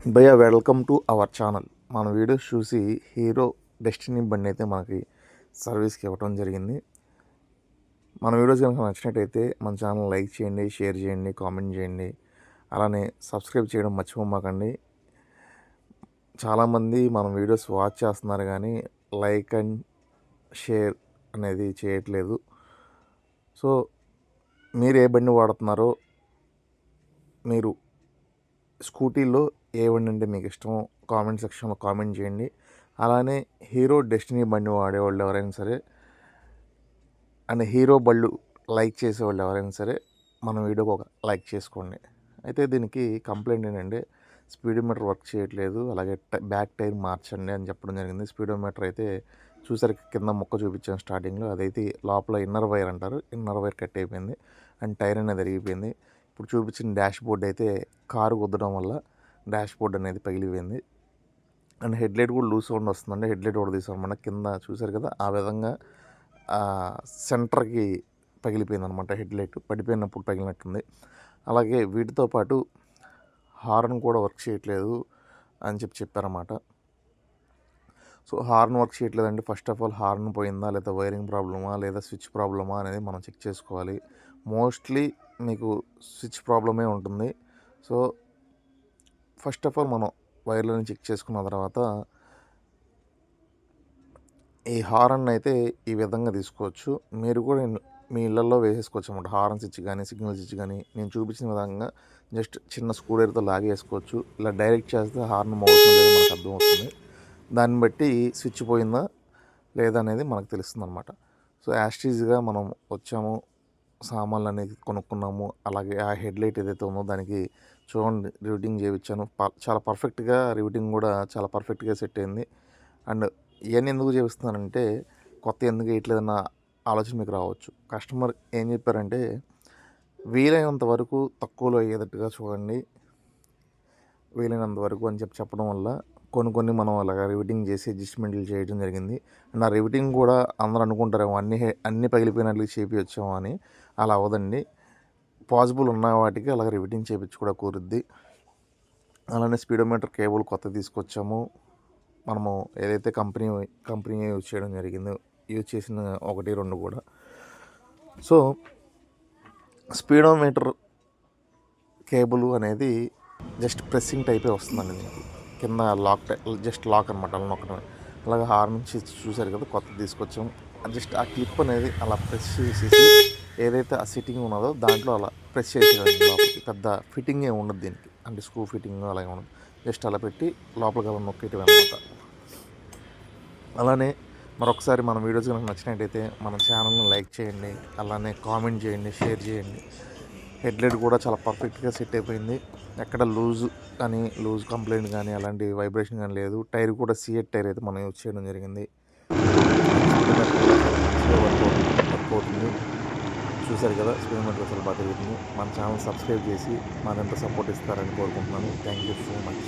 భయ్యా welcome to our channel. మన videos చూసి హీరో డెస్టినీ బండి అయితే మనకి సర్వీస్కి ఇవ్వడం జరిగింది. మన వీడియోస్ కనుక నచ్చినట్టయితే మన ఛానల్ లైక్ చేయండి, షేర్ చేయండి, కామెంట్ చేయండి. అలానే సబ్స్క్రైబ్ చేయడం మర్చిపోమాకండి. చాలామంది మన వీడియోస్ వాచ్ చేస్తున్నారు కానీ లైక్ అండ్ షేర్ అనేది చేయట్లేదు. సో మీరు ఏ బండి వాడుతున్నారో, మీరు స్కూటీలో ఏ బండి అంటే మీకు ఇష్టమో కామెంట్ సెక్షన్లో కామెంట్ చేయండి. అలానే హీరో డెస్టినీ బండి వాడేవాళ్ళు ఎవరైనా సరే అండ్ హీరో బళ్ళు లైక్ చేసేవాళ్ళు ఎవరైనా సరే మన వీడియోకి ఒక లైక్ చేసుకోండి. అయితే దీనికి కంప్లైంట్ ఏంటంటే స్పీడోమీటర్ వర్క్ చేయట్లేదు, అలాగే బ్యాక్ టైర్ మార్చండి అని చెప్పడం జరిగింది. స్పీడోమీటర్ అయితే చూసారు, కింద ముక్క చూపించాను స్టార్టింగ్లో, అదైతే లోపల ఇన్నర్ వైర్ అంటారు, ఇన్నర్ వైర్ కట్ అయిపోయింది అండ్ టైర్ అనేది అరిగిపోయింది. ఇప్పుడు చూపించిన డాష్ బోర్డ్ అయితే కారు గుద్దడం వల్ల డాష్ బోర్డ్ అనేది పగిలిపోయింది అండ్ హెడ్ లైట్ కూడా లూజ్ సౌండ్ వస్తుందండి. హెడ్ లైట్ కూడా తీసామన్నమాట, కింద చూసారు కదా ఆ విధంగా సెంటర్కి పగిలిపోయింది అనమాట. హెడ్ లైట్ పడిపోయినప్పుడు పగిలినట్టుంది. అలాగే వీటితో పాటు హార్న్ కూడా వర్క్ చేయట్లేదు అని చెప్పారన్నమాట. సో హార్న్ వర్క్ చేయట్లేదండి. ఫస్ట్ ఆఫ్ ఆల్ హార్న్ పోయిందా, లేదా వైరింగ్ ప్రాబ్లమా, లేదా స్విచ్ ప్రాబ్లమా అనేది మనం చెక్ చేసుకోవాలి. మోస్ట్లీ మీకు స్విచ్ ప్రాబ్లమే ఉంటుంది. సో ఫస్ట్ ఆఫ్ ఆల్ మనం వైర్లను చెక్ చేసుకున్న తర్వాత ఈ హారన్ అయితే ఈ విధంగా తీసుకోవచ్చు. మీరు కూడా మీ ఇళ్ళల్లో వేసేసుకోవచ్చు అన్నమాట. హారన్ స్విచ్ కానీ సిగ్నల్ స్విచ్ కానీ నేను చూపించిన విధంగా జస్ట్ చిన్న స్క్రూడ్రైవర్తో లాగేసుకోవచ్చు. ఇలా డైరెక్ట్ చేస్తే హార్న్ మోగుతుందో లేదో మనకు అర్థమవుతుంది. దాన్ని బట్టి స్విచ్ పోయిందా లేదా అనేది మనకు తెలుస్తుంది అనమాట. సో యాస్టీజ్గా మనం వచ్చాము, సామాన్లు అనేది కొనుక్కున్నాము. అలాగే ఆ హెడ్ లైట్ ఏదైతే ఉందో దానికి చూడండి రివిటింగ్ చేయించాను. చాలా పర్ఫెక్ట్గా రివిటింగ్ కూడా చాలా పర్ఫెక్ట్గా సెట్ అయింది. అండ్ ఇవన్నీ ఎందుకు చేపిస్తున్నానంటే కొత్త ఎందుకు వేయట్లేదన్న ఆలోచన మీకు రావచ్చు. కస్టమర్ ఏం చెప్పారంటే వీలైనంత వరకు తక్కువలో అయ్యేటట్టుగా చూడండి, వీలైనంత వరకు అని చెప్పడం వల్ల కొన్ని మనం అలాగా రివిటింగ్ చేసి అడ్జస్ట్మెంట్లు చేయడం జరిగింది. అండ్ ఆ రివిటింగ్ కూడా అందరూ అనుకుంటారేమో అన్నీ పగిలిపోయినట్లు చేపించాము అని. అలా అవ్వదండి. పాసిబుల్ ఉన్న వాటికి అలాగే రివిటింగ్ చేయించి కూడా కుదురుద్ది. అలానే స్పీడోమీటర్ కేబుల్ కొత్త తీసుకొచ్చాము. మనము ఏదైతే కంపెనీ యూజ్ చేయడం జరిగిందో, యూజ్ చేసిన 1, 2 కూడా. సో స్పీడోమీటర్ కేబుల్ అనేది జస్ట్ ప్రెస్సింగ్ టైపే వస్తుందండి. దీనికి కింద జస్ట్ లాక్ అనమాట, అలా నొక్కడమే. అలాగే హార్న్ నుంచి చూసారు కదా, కొత్త తీసుకొచ్చాం. జస్ట్ ఆ క్లిప్ అనేది అలా ప్రెస్ చేసేసి ఏదైతే ఆ సిట్టింగ్ ఉన్నదో దాంట్లో అలా ప్రెస్ చేసేదండి. లోపలికి పెద్ద ఫిట్టింగ్ ఏమి ఉండదు దీనికి, అంటే స్క్రూ ఫిట్టింగ్ అలాగే ఉండదు. జస్ట్ అలా పెట్టి లోపలికి అలా నొక్కేయటం అనమాట. అలానే మరొకసారి మన వీడియోస్ కనుక నచ్చినట్టయితే మన ఛానల్ని లైక్ చేయండి, అలానే కామెంట్ చేయండి, షేర్ చేయండి. హెడ్లైట్ కూడా చాలా పర్ఫెక్ట్గా సెట్ అయిపోయింది. ఎక్కడ లూజ్ కంప్లైంట్ కానీ అలాంటి వైబ్రేషన్ కానీ లేదు. టైర్ కూడా సిఎట్ టైర్ అయితే మనం యూజ్ చేయడం జరిగింది. వర్క్ అవుతుంది. చూసారు కదా, స్పీడోమీటర్ అసలు బాగా తిరుగుతుంది. మన ఛానల్ సబ్స్క్రైబ్ చేసి మరింత సపోర్ట్ ఇస్తారని కోరుకుంటున్నాను. Thank you so much.